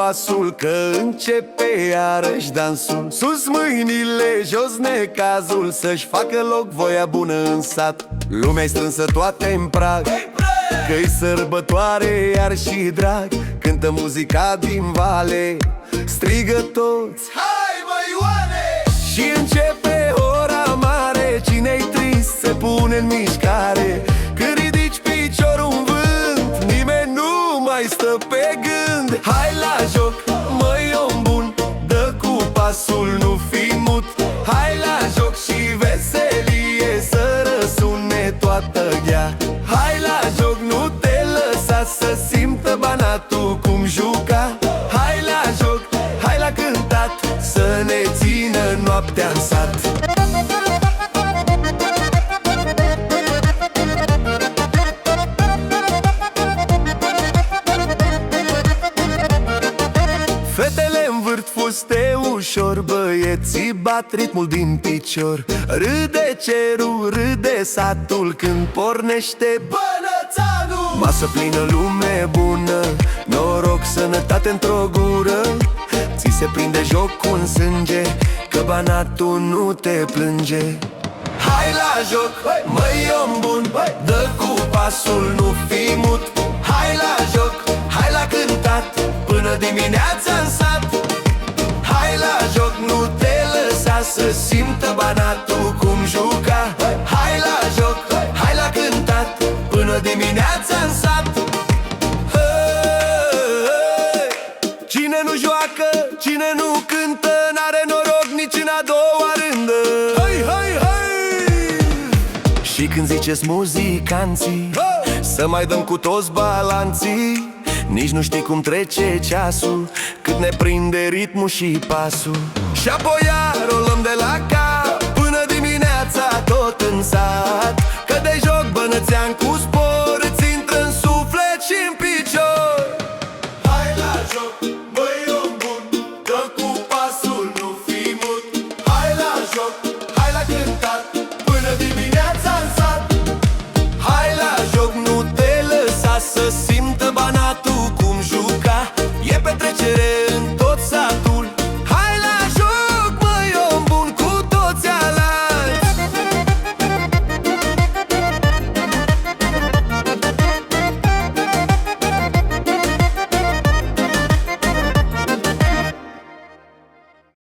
pasul, că începe iarăși dansul. Sus mâinile, jos necazul, să-și facă loc voia bună în sat. Lumea-i strânsă toate în prag, că-i sărbătoare iar și drag. Cântă muzica din vale, strigă toți: hai măi Ioane! Și începe ora mare, cine-i trist se pune în mișcare. Când ridici piciorul în vânt, nimeni nu mai stă pe gând. Hai la joc, măi om bun, dă cu pasul, nu fi mut. Hai la joc și veselie, să răsune toată ghea. Hai la joc, nu te lăsa să simtă banatul cum juca. Hai la joc, hai la cântat, să ne țină noaptea în sat. Fetele învârt fuste ușor, băieții bat ritmul din picior. Râde cerul, râde satul când pornește bănățanul. Masă plină, lume bună, noroc, sănătate într-o gură. Ți se prinde jocul în sânge, că banatul nu te plânge. Hai la joc, măi om bun, dă cu pasul, nu fi mut. Hai la joc, hai la cântat, până dimineața în sat. Hai la joc, nu te lăsa să simtă banatul cum juca. Hai la joc, hai la cântat, până dimineața în sat. Cine nu joacă, cine nu cântă, n-are noroc nici în a doua rândă. Hai, hai, hai! Și când ziceți muzicanții, să mai dăm cu toți balanții, nici nu știi cum trece ceasul, cât ne prinde ritmul și pasul. Și apoi iar o luăm de la cap, până dimineața tot în sat. Că de joc bănățean cu spor,